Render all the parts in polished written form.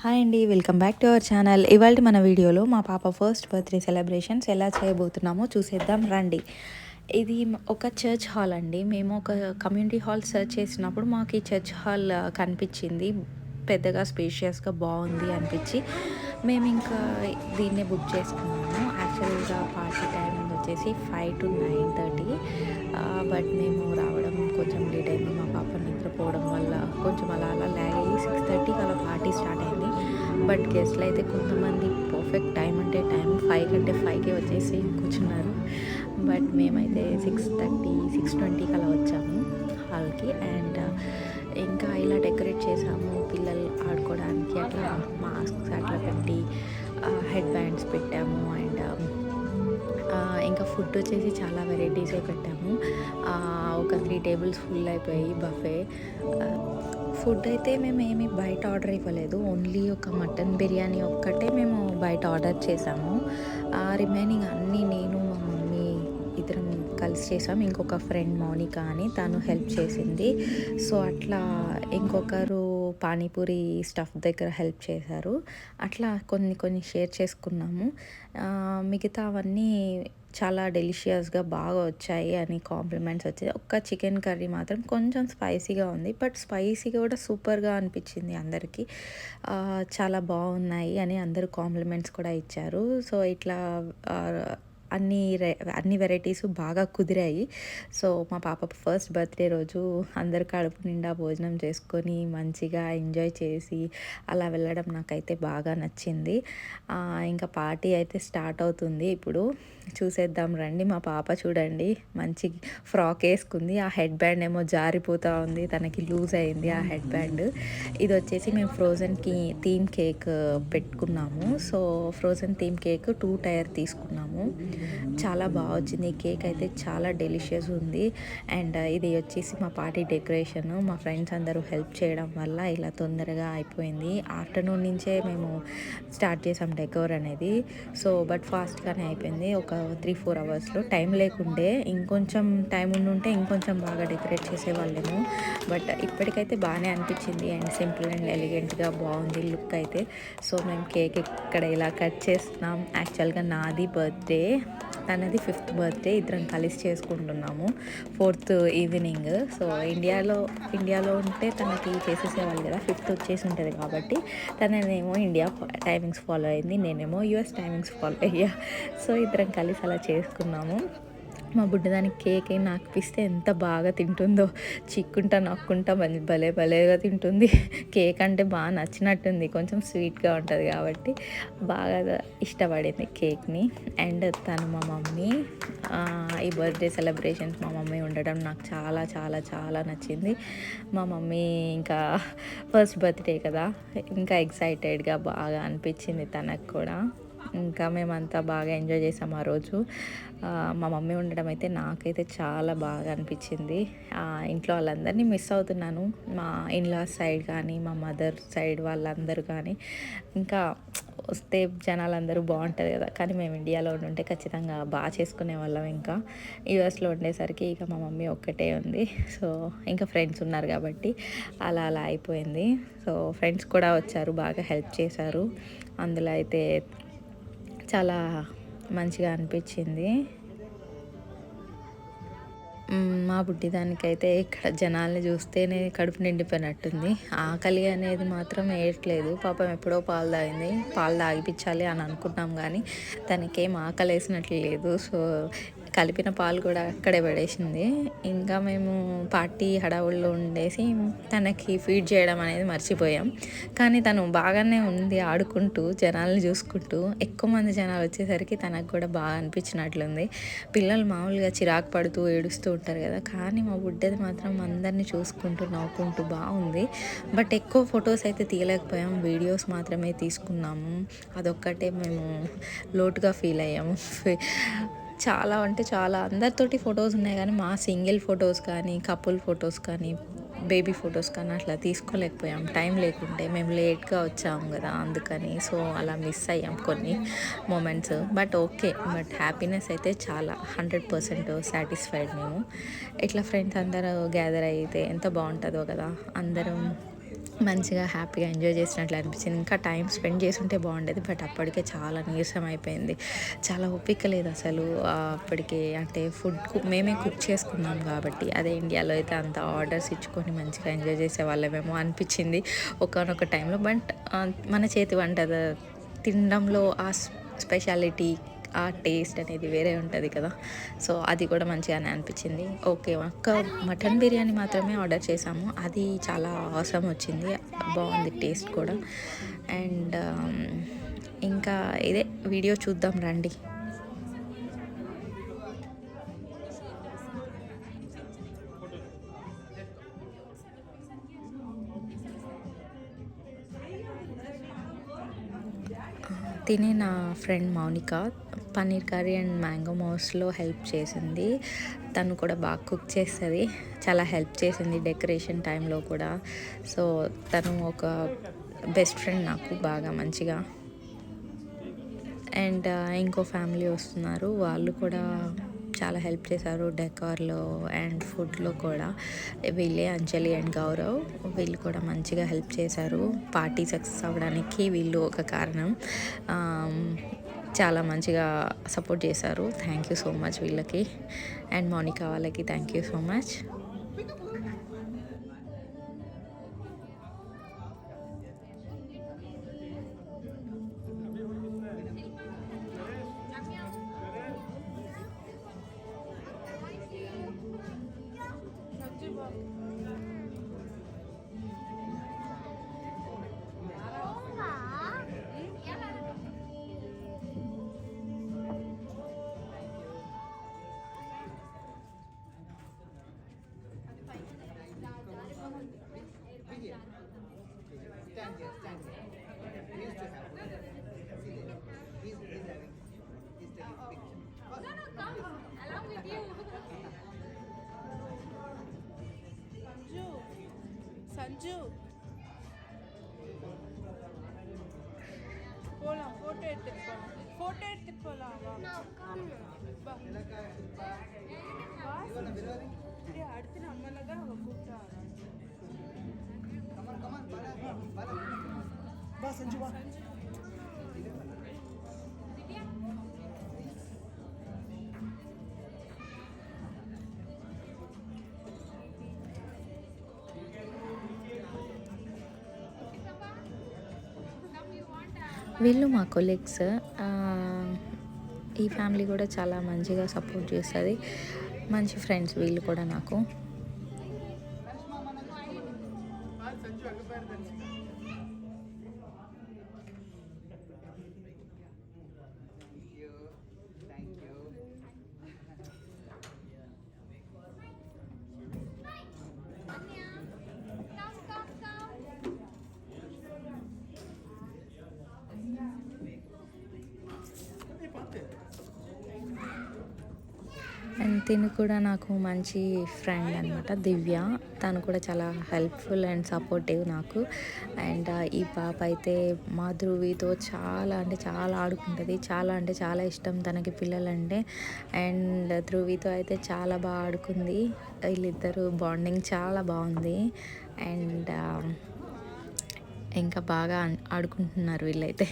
Hi అండి, welcome back to our channel. ఇవాళ మన వీడియోలో మా పాప ఫస్ట్ బర్త్డే సెలబ్రేషన్స్ ఎలా చేయబోతున్నామో చూసేద్దాం రండి. ఇది ఒక చర్చ్ హాల్ అండి. మేము ఒక కమ్యూనిటీ హాల్ సెర్చ్ చేసినప్పుడు మాకు ఈ చర్చ్ హాల్ కనిపించింది. పెద్దగా స్పేషియస్గా బాగుంది అనిపించి మేము ఇంకా దీన్నే బుక్ చేసుకున్నాము. యాక్చువల్గా పార్టీ టైం వచ్చేసి 5 to 9:30, బట్ మేము రావడం కొంచెం లేట్ అయింది. మా పాప నిద్రపోవడం వల్ల కొంచెం అలా అలా ల్యాగ్ అయ్యి 6:30కి అలా పార్టీ స్టార్ట్ అయింది. బట్ గెస్ట్లు అయితే కొంతమంది పర్ఫెక్ట్ టైం అంటే టైం 5 కంటే 5కే వచ్చేసి కూర్చున్నారు. బట్ మేమైతే 6:30, 6:20కి అలా వచ్చాము హాల్కి. అండ్ ఇంకా ఇలా డెకరేట్ చేసాము పిల్లలు ఆడుకోవడానికి. అట్లా మాస్క్స్ అట్లా పెట్టి హెడ్ బ్యాండ్స్ పెట్టాము. అండ్ ఇంకా ఫుడ్ వచ్చేసి చాలా వెరైటీసే పెట్టాము. ఒక 3 tables ఫుల్ అయిపోయాయి బఫే. ఫుడ్ అయితే మేము ఏమి బయట ఆర్డర్ ఇవ్వలేదు. ఓన్లీ ఒక మటన్ బిర్యానీ ఒక్కటే మేము బయట ఆర్డర్ చేసాము. రిమైనింగ్ అన్నీ నేను మా మమ్మీ ఇద్దరం కలిసి చేసాం. ఇంకొక ఫ్రెండ్ మౌనిక అని తను హెల్ప్ చేసింది. సో అట్లా ఇంకొకరు పానీపూరి స్టఫ్ దగ్గర హెల్ప్ చేశారు. అట్లా కొన్ని కొన్ని షేర్ చేసుకున్నాము. మిగతా అవన్నీ చాలా డెలిషియస్గా బాగా వచ్చాయి అని కాంప్లిమెంట్స్ వచ్చాయి. ఒక్క చికెన్ కర్రీ మాత్రం కొంచెం స్పైసీగా ఉంది. బట్ స్పైసీగా కూడా సూపర్గా అనిపించింది అందరికీ. చాలా బాగున్నాయి అని అందరూ కాంప్లిమెంట్స్ కూడా ఇచ్చారు. సో ఇట్లా అన్ని వెరైటీస్ బాగా కుదిరాయి. సో మా పాప ఫస్ట్ బర్త్డే రోజు అందరు కడుపు నిండా భోజనం చేసుకొని మంచిగా ఎంజాయ్ చేసి అలా వెళ్ళడం నాకైతే బాగా నచ్చింది. ఇంకా పార్టీ అయితే స్టార్ట్ అవుతుంది. ఇప్పుడు చూసేద్దాం రండి. మా పాప చూడండి మంచి ఫ్రాక్ వేసుకుంది. ఆ హెడ్ బ్యాండ్ ఏమో జారిపోతూ ఉంది, తనకి లూజ్ అయింది ఆ హెడ్ బ్యాండ్. ఇది వచ్చేసి మేము ఫ్రోజన్కి థీమ్ కేక్ పెట్టుకున్నాము. So Frozen theme cake 2 tier తీసుకున్నాము. చాలా బాగా వచ్చింది. కేక్ అయితే చాలా డెలిషియస్ ఉంది. అండ్ ఇది వచ్చేసి మా పార్టీ డెకరేషన్. మా ఫ్రెండ్స్ అందరూ హెల్ప్ చేయడం వల్ల ఇలా తొందరగా అయిపోయింది. ఆఫ్టర్నూన్ నుంచే మేము స్టార్ట్ చేసాం డెకోర్ అనేది. సో బట్ ఫాస్ట్గానే అయిపోయింది. ఒక 3-4 అవర్స్లో. టైం లేకుండే, ఇంకొంచెం టైం ఉండుంటే ఇంకొంచెం బాగా డెకరేట్ చేసేవాళ్ళేమో. బట్ ఇప్పటికైతే బాగానే అనిపించింది. అండ్ సింపుల్ అండ్ ఎలిగెంట్గా బాగుంది లుక్ అయితే. సో మేము కేక్ ఇక్కడ ఇలా కట్ చేస్తున్నాం. యాక్చువల్గా నాది బర్త్డే, తనది 5th బర్త్డే. ఇద్దరం కలిసి చేసుకుంటున్నాము 4th ఈవినింగ్. సో ఇండియాలో ఉంటే తనకి చేసేసేవాళ్ళు కదా, 5th వచ్చేసి ఉంటుంది కాబట్టి తననేమో ఇండియా టైమింగ్స్ ఫాలో అయింది, నేనేమో US టైమింగ్స్ ఫాలో అయ్యా. సో ఇద్దరం కలిసి అలా చేసుకున్నాము. మా బుడ్డదానికి కేక్ నాకు ఇస్తే ఎంత బాగా తింటుందో, చిక్కుంటా నక్కుంటా భలే భలేగా తింటుంది. కేక్ అంటే బాగా నచ్చినట్టుంది, కొంచెం స్వీట్గా ఉంటుంది కాబట్టి బాగా ఇష్టపడింది కేక్ని. అండ్ తను మా మమ్మీ, ఈ బర్త్డే సెలబ్రేషన్స్ మా మమ్మీ ఉండడం నాకు చాలా చాలా చాలా నచ్చింది. మా మమ్మీ ఇంకా ఫస్ట్ బర్త్డే కదా, ఇంకా ఎక్సైటెడ్గా బాగా అనిపించింది తనకు కూడా. ఇంకా మేమంతా బాగా ఎంజాయ్ చేసాం ఆ రోజు. మా మమ్మీ ఉండడం అయితే నాకైతే చాలా బాగా అనిపించింది. ఇంట్లో వాళ్ళందరినీ మిస్ అవుతున్నాను. మా ఇన్లాస్ సైడ్ కానీ, మా మదర్ సైడ్ వాళ్ళందరూ కానీ. ఇంకా వస్తే జనాలందరూ బాగుంటుంది కదా, కానీ మేము ఇండియాలో ఉంటే ఖచ్చితంగా బాగా చేసుకునే వాళ్ళం. ఇంకా యూఎస్లో ఉండేసరికి ఇక మా మమ్మీ ఒక్కటే ఉంది. సో ఇంకా ఫ్రెండ్స్ ఉన్నారు కాబట్టి అలా అలా అయిపోయింది. సో ఫ్రెండ్స్ కూడా వచ్చారు, బాగా హెల్ప్ చేశారు. అందులో అయితే చాలా మంచిగా అనిపించింది. మా బుడ్డిదానికైతే ఇక్కడ జనాల్ని చూస్తేనే కడుపు నిండిపోయినట్టుంది. ఆకలి అనేది మాత్రం వేయట్లేదు. పాపం ఎప్పుడో పాలు తాగింది, పాలు తాగిపించాలి అని అనుకున్నాం కానీ తనకేం ఆకలి వేసినట్లు లేదు. సో కలిపిన పాలు కూడా అక్కడే పడేసింది. ఇంకా మేము పార్టీ హడావుల్లో ఉండేసి తనకి ఫీడ్ చేయడం అనేది మర్చిపోయాం. కానీ తను బాగానే ఉంది ఆడుకుంటూ, జనాలను చూసుకుంటూ. ఎక్కువ మంది జనాలు వచ్చేసరికి తనకు కూడా బాగా అనిపించినట్లుంది. పిల్లలు మామూలుగా చిరాకు పడుతూ ఏడుస్తూ ఉంటారు కదా, కానీ మా బుడ్డది మాత్రం అందరినీ చూసుకుంటూ నవ్వుకుంటూ బాగుంది. బట్ ఎక్కువ ఫొటోస్ అయితే తీయలేకపోయాం, వీడియోస్ మాత్రమే తీసుకున్నాము. అదొక్కటే మేము లోటుగా ఫీల్ అయ్యాము. చాలా అంటే చాలా అందరితోటి ఫొటోస్ ఉన్నాయి కానీ మా సింగిల్ ఫొటోస్ కానీ, కపుల్ ఫొటోస్ కానీ, బేబీ ఫొటోస్ కానీ అట్లా తీసుకోలేకపోయాం. టైం లేకుంటే మేము లేట్గా వచ్చాము కదా అందుకని. సో అలా మిస్ అయ్యాం కొన్ని moments. But okay, but happiness అయితే చాలా 100% సాటిస్ఫైడ్ మేము. ఇట్లా ఫ్రెండ్స్ అందరూ గ్యాదర్ అయితే ఎంత బాగుంటుందో కదా. అందరం మంచిగా హ్యాపీగా ఎంజాయ్ చేసినట్లు అనిపించింది. ఇంకా టైం స్పెండ్ చేసుంటే బాగుండేది. బట్ అప్పటికే చాలా నీరసం అయిపోయింది. చాలా ఓపిక లేదు అసలు. అప్పటికే అంటే మేమే కుక్ చేసుకున్నాం కాబట్టి, అదే ఇండియాలో అయితే అంత ఆర్డర్స్ ఇచ్చుకొని మంచిగా ఎంజాయ్ చేసేవాళ్ళమేమో అనిపించింది ఒకానొక టైంలో. బట్ మన చేతి వంట తినడంలో ఆ స్పెషాలిటీ, ఆ టేస్ట్ అనేది వేరే ఉంటుంది కదా. సో అది కూడా మంచిగానే అనిపించింది. ఓకే, ఒక్క మటన్ బిర్యానీ మాత్రమే ఆర్డర్ చేసాము. అది చాలా అవసరం వచ్చింది, బాగుంది టేస్ట్ కూడా. అండ్ ఇంకా ఇదే వీడియో చూద్దాం రండి. తినే నా friend Mounika paneer curry and mango మోస్లో హెల్ప్ చేసింది. తను కూడా బాగా కుక్ చేస్తుంది, చాలా హెల్ప్ చేసింది డెకరేషన్ టైంలో కూడా. సో తను ఒక బెస్ట్ ఫ్రెండ్ నాకు, బాగా మంచిగా. అండ్ ఇంకో ఫ్యామిలీ వస్తున్నారు, వాళ్ళు కూడా చాలా హెల్ప్ చేశారు డెకార్లో అండ్ ఫుడ్లో కూడా. వీళ్ళే అంజలి అండ్ గౌరవ్, వీళ్ళు కూడా మంచిగా హెల్ప్ చేశారు. పార్టీ సక్సెస్ అవ్వడానికి వీళ్ళు ఒక కారణం. చాలా మంచిగా సపోర్ట్ చేశారు. థ్యాంక్ యూ సో మచ్ వీళ్ళకి. అండ్ మౌనికా వాళ్ళకి thank you so much. Sanju போலாம் ஃபோட்டோ எடுத்துட்டு போலாம் அடுத்து நம்மள தான் அவ கூப்பிட்டா வா సంజు வா వీళ్ళు మా కొలీగ్స్. ఈ ఫ్యామిలీ కూడా చాలా మంచిగా సపోర్ట్ చేస్తుంది, మంచి ఫ్రెండ్స్ వీళ్ళు కూడా నాకు. అండ్ తిను కూడా నాకు మంచి ఫ్రెండ్ అనమాట, దివ్య. తను కూడా చాలా హెల్ప్ఫుల్ అండ్ సపోర్టివ్ నాకు. అండ్ ఈ పాప అయితే మా ధ్రువితో చాలా అంటే చాలా ఆడుకుంటుంది, చాలా అంటే చాలా ఇష్టం తనకి పిల్లలంటే. అండ్ ధ్రువితో అయితే చాలా బాగా ఆడుకుంది. వీళ్ళిద్దరు బాండింగ్ చాలా బాగుంది. అండ్ ఇంకా బాగా ఆడుకుంటున్నారు వీళ్ళైతే.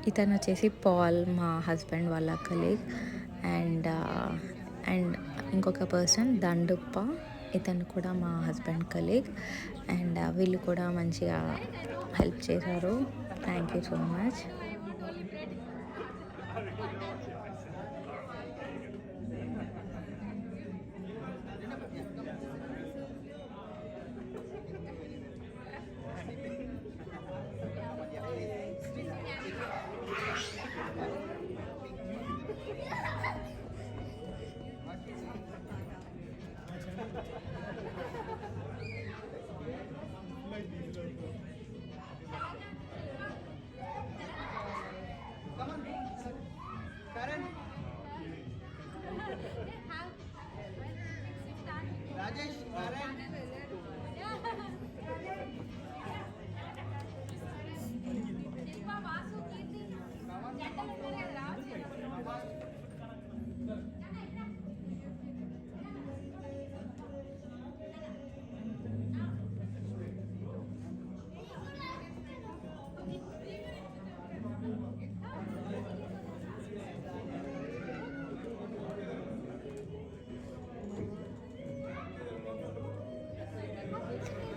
ఇతను వచ్చేసి పాల్, మా హస్బెండ్ వాళ్ళ కలీగ్. అండ్ అండ్ ఇంకొక పర్సన్ దండుప్ప, ఇతను కూడా మా హస్బెండ్ కలీగ్. అండ్ వీళ్ళు కూడా మంచిగా హెల్ప్ చేశారు. Thank you so much.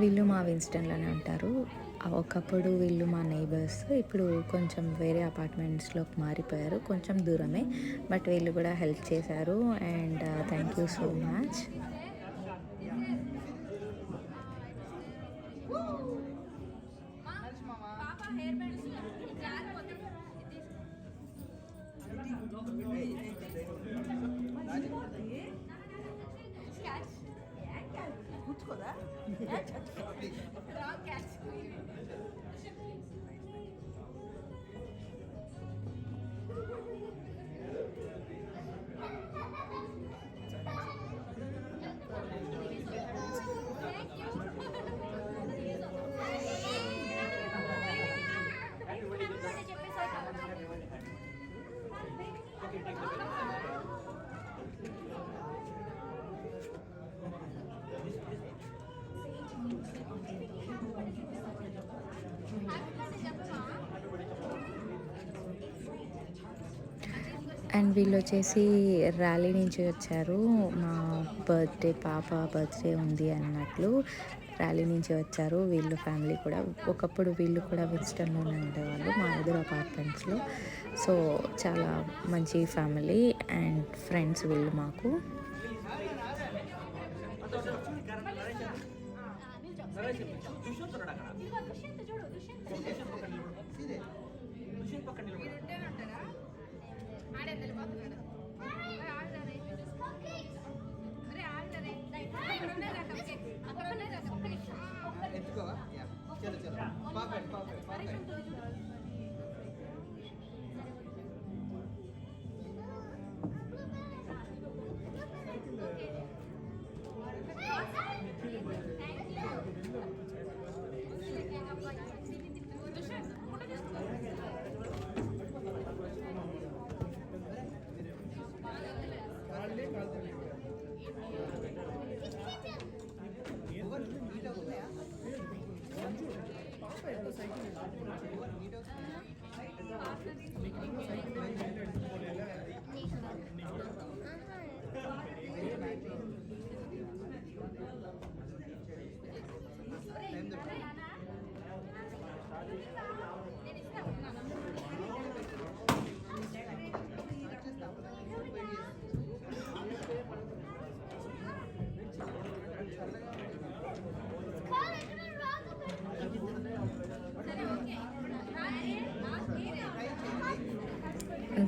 వీళ్ళు మా విన్స్టన్‌లోనే ఉంటారు. ఒకప్పుడు వీళ్ళు మా నైబర్స్. ఇప్పుడు కొంచెం వేరే అపార్ట్మెంట్స్‌లోకి మారిపోయారు. కొంచెం దూరమే. బట్ వీళ్ళు కూడా హెల్ప్ చేశారు. And thank you so much. And వీళ్ళు వచ్చేసి ర్యాలీ నుంచి వచ్చారు. మా పాప బర్త్డే ఉంది అన్నట్లు ర్యాలీ నుంచి వచ్చారు. వీళ్ళు ఫ్యామిలీ కూడా ఒకప్పుడు వీళ్ళు కూడా విన్స్టన్‌లోనే ఉండేవాళ్ళు మా ఎదురు అపార్ట్మెంట్స్‌లో. సో చాలా మంచి ఫ్యామిలీ అండ్ ఫ్రెండ్స్ వీళ్ళు మాకు.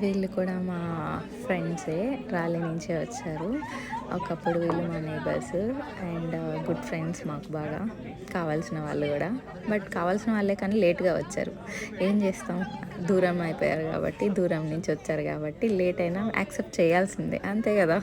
వీళ్ళు కూడా మా ఫ్రెండ్సే, ర్యాలీ నుంచే వచ్చారు. ఒకప్పుడు వీళ్ళు మా నైబర్స్ అండ్ గుడ్ ఫ్రెండ్స్ మాకు బాగా కావాల్సిన వాళ్ళు కూడా. బట్ కావాల్సిన వాళ్ళే కానీ లేట్గా వచ్చారు. ఏం చేస్తాం, దూరం అయిపోయారు కాబట్టి, దూరం నుంచి వచ్చారు కాబట్టి లేట్ అయినా యాక్సెప్ట్ చేయాల్సిందే, అంతే కదా.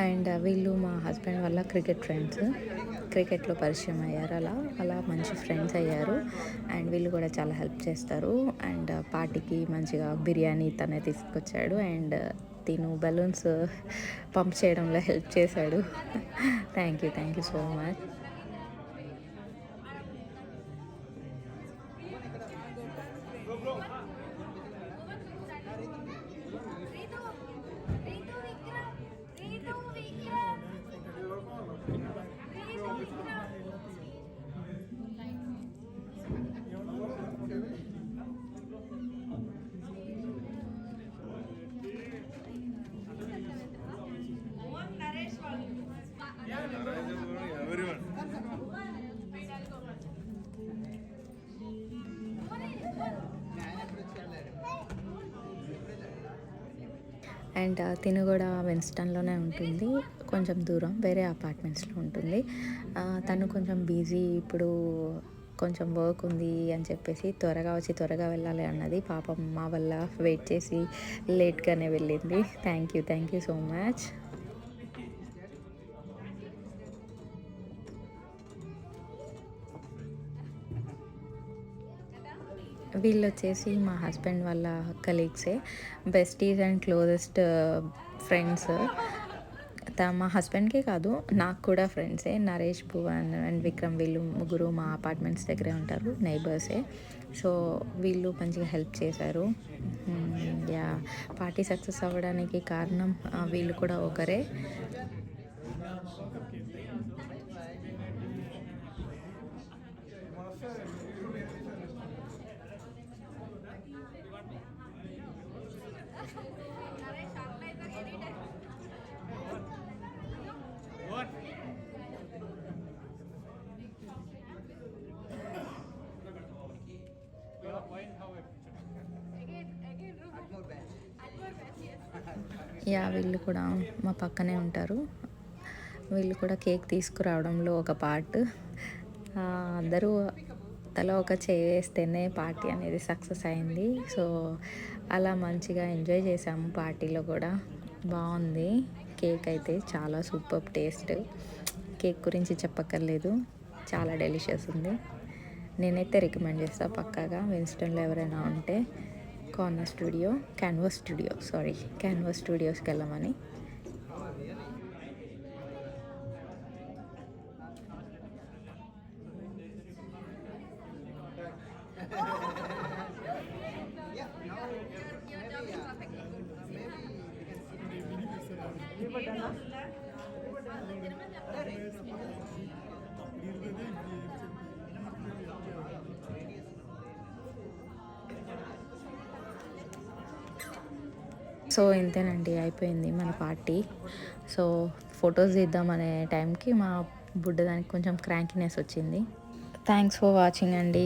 అండ్ వీళ్ళు మా హస్బెండ్ వాళ్ళ క్రికెట్ ఫ్రెండ్స్, క్రికెట్లో పరిచయం అయ్యారు. అలా మంచి ఫ్రెండ్స్ అయ్యారు. అండ్ వీళ్ళు కూడా చాలా హెల్ప్ చేస్తారు. అండ్ పార్టీకి మంచిగా బిర్యానీ తనే తీసుకొచ్చాడు అండ్ తిను బెలూన్స్ పంప్ చేయడంలో హెల్ప్ చేశాడు. Thank you so much. And తిను కూడా విన్స్టన్లోనే ఉంటుంది, కొంచెం దూరం వేరే అపార్ట్మెంట్స్లో ఉంటుంది. తను కొంచెం బిజీ ఇప్పుడు, కొంచెం వర్క్ ఉంది అని చెప్పేసి త్వరగా వచ్చి త్వరగా వెళ్ళాలి అన్నది. పాపం మా వల్ల వెయిట్ చేసి లేట్గానే వెళ్ళింది. Thank you so much. వీళ్ళొచ్చేసి మా హస్బెండ్ వాళ్ళ కలీగ్సే, బెస్టీస్ అండ్ క్లోజెస్ట్ ఫ్రెండ్స్. మా హస్బెండ్కే కాదు, నాకు కూడా ఫ్రెండ్సే. నరేష్, భువన్ అండ్ విక్రమ్ వీళ్ళు ముగ్గురు మా అపార్ట్మెంట్స్ దగ్గరే ఉంటారు, నైబర్సే. సో వీళ్ళు మంచిగా హెల్ప్ చేశారు. యా, పార్టీ సక్సెస్ అవ్వడానికి కారణం వీళ్ళు కూడా ఒకరే. యా, వీళ్ళు కూడా మా పక్కనే ఉంటారు. వీళ్ళు కూడా కేక్ తీసుకురావడంలో ఒక పార్ట్. అందరూ తల ఒక చేస్తేనే పార్టీ అనేది సక్సెస్ అయింది. సో అలా మంచిగా ఎంజాయ్ చేసాము. పార్టీలో కూడా బాగుంది. కేక్ అయితే చాలా సూపర్ టేస్ట్. కేక్ గురించి చెప్పక్కర్లేదు, చాలా డెలిషియస్ ఉంది. నేనైతే రికమెండ్ చేస్తాను పక్కాగా, విన్స్టన్లో ఎవరైనా ఉంటే క్యాన్వాస్ స్టూడియోస్కి వెళ్ళమని. సో ఇంతేనండి, అయిపోయింది మన పార్టీ. సో ఫొటోస్ తీద్దామనే టైంకి మా బుడ్డదానికి కొంచెం క్రాంకీనెస్ వచ్చింది. థ్యాంక్స్ ఫర్ వాచింగ్ అండి.